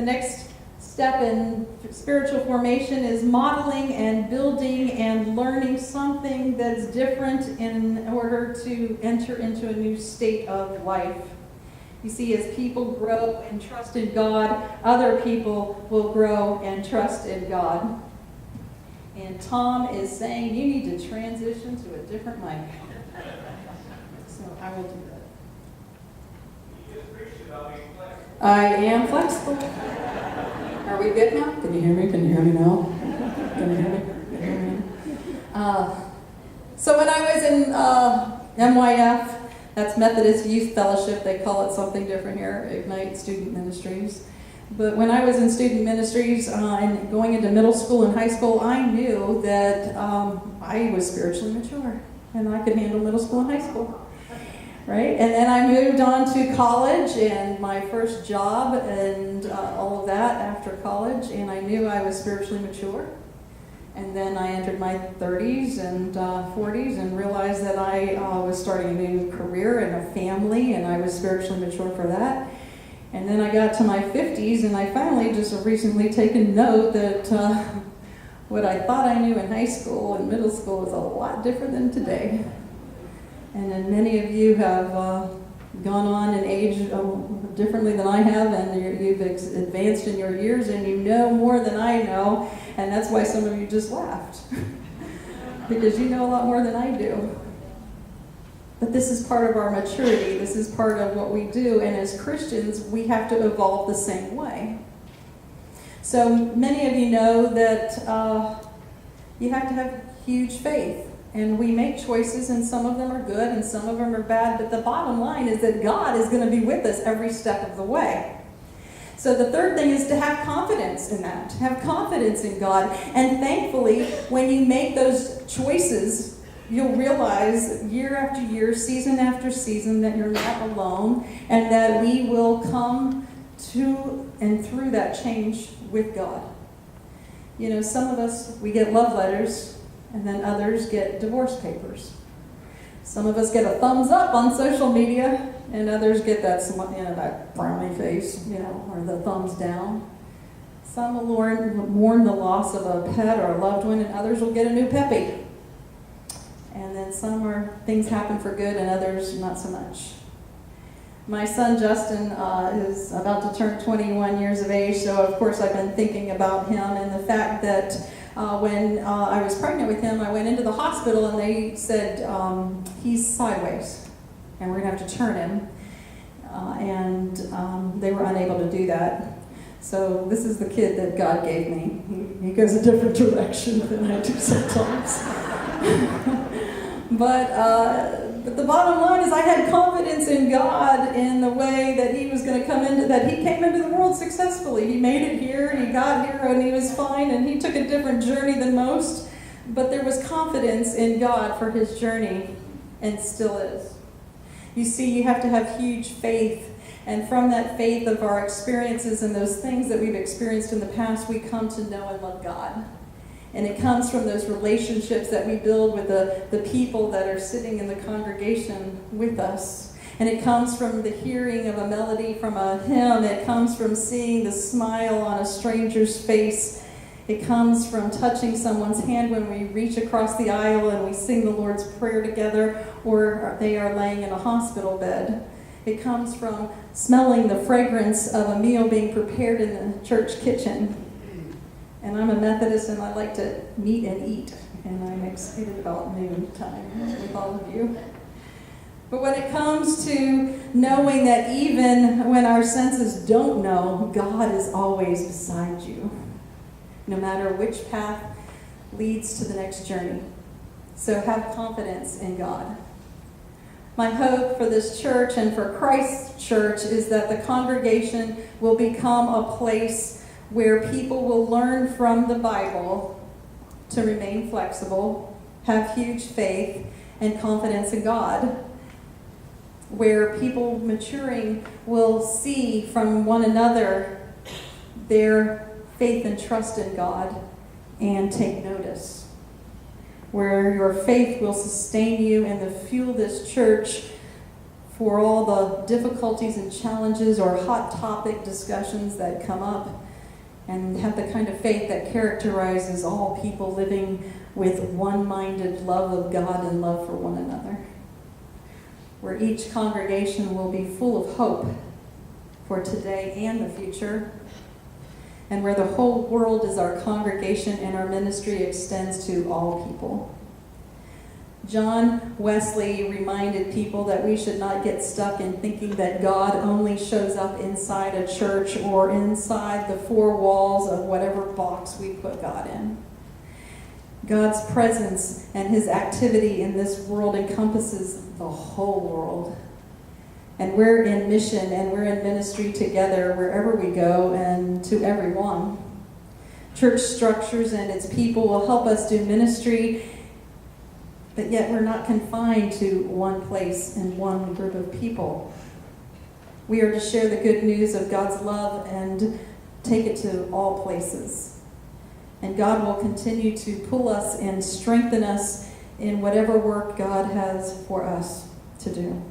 The next step in spiritual formation is modeling and building and learning something that's different in order to enter into a new state of life. You see, as people grow and trust in God, other people will grow and trust in God. And Tom is saying you need to transition to a different mic. So I will do that. I am flexible. Are we good now? Can you hear me? Can you hear me now? Can you hear me? Can you hear me? So when I was in MYF, that's Methodist Youth Fellowship, they call it something different here, Ignite Student Ministries. But when I was in student ministries and going into middle school and high school, I knew that I was spiritually mature and I could handle middle school and high school. Right? And then I moved on to college and my first job and all of that after college, and I knew I was spiritually mature. And then I entered my 30s and 40s and realized that I was starting a new career and a family, and I was spiritually mature for that. And then I got to my 50s, and I finally just recently taken note that what I thought I knew in high school and middle school was a lot different than today. And then many of you have gone on in age differently than I have, and you've advanced in your years, and you know more than I know, and that's why some of you just laughed, because you know a lot more than I do. But this is part of our maturity. This is part of what we do, and as Christians, we have to evolve the same way. So many of you know that you have to have huge faith. And we make choices, and some of them are good and some of them are bad, but the bottom line is that God is going to be with us every step of the way. So the third thing is to have confidence in that, to have confidence in God. And thankfully, when you make those choices, you'll realize year after year, season after season, that you're not alone, and that we will come to and through that change with God. You know, some of us, we get love letters, and then others get divorce papers. Some of us get a thumbs up on social media, and others get that frowny face, or the thumbs down. Some will mourn the loss of a pet or a loved one, and others will get a new puppy. And then things happen for good, and others not so much. My son Justin is about to turn 21 years of age, so of course I've been thinking about him and the fact that when I was pregnant with him, I went into the hospital and they said, he's sideways and we're going to have to turn him. And they were unable to do that. So this is the kid that God gave me. He goes a different direction than I do sometimes. But the bottom line is I had confidence in God in the way that he was going to that he came into the world successfully. He made it here, and he got here, and he was fine, and he took a different journey than most. But there was confidence in God for his journey, and still is. You see, you have to have huge faith, and from that faith of our experiences and those things that we've experienced in the past, we come to know and love God. And it comes from those relationships that we build with the people that are sitting in the congregation with us. And it comes from the hearing of a melody from a hymn. It comes from seeing the smile on a stranger's face. It comes from touching someone's hand when we reach across the aisle and we sing the Lord's Prayer together, or they are laying in a hospital bed. It comes from smelling the fragrance of a meal being prepared in the church kitchen. And I'm a Methodist, and I like to meet and eat. And I'm excited about noon time with all of you. But when it comes to knowing that even when our senses don't know, God is always beside you, no matter which path leads to the next journey. So have confidence in God. My hope for this church and for Christ's church is that the congregation will become a place where people will learn from the Bible to remain flexible, have huge faith and confidence in God, where people maturing will see from one another their faith and trust in God and take notice, where your faith will sustain you and fuel this church for all the difficulties and challenges or hot topic discussions that come up, and have the kind of faith that characterizes all people living with one-minded love of God and love for one another. Where each congregation will be full of hope for today and the future, and where the whole world is our congregation and our ministry extends to all people. John Wesley reminded people that we should not get stuck in thinking that God only shows up inside a church or inside the four walls of whatever box we put God in. God's presence and his activity in this world encompasses the whole world. And we're in mission and we're in ministry together wherever we go and to everyone. Church structures and its people will help us do ministry, but yet we're not confined to one place and one group of people. We are to share the good news of God's love and take it to all places. And God will continue to pull us and strengthen us in whatever work God has for us to do.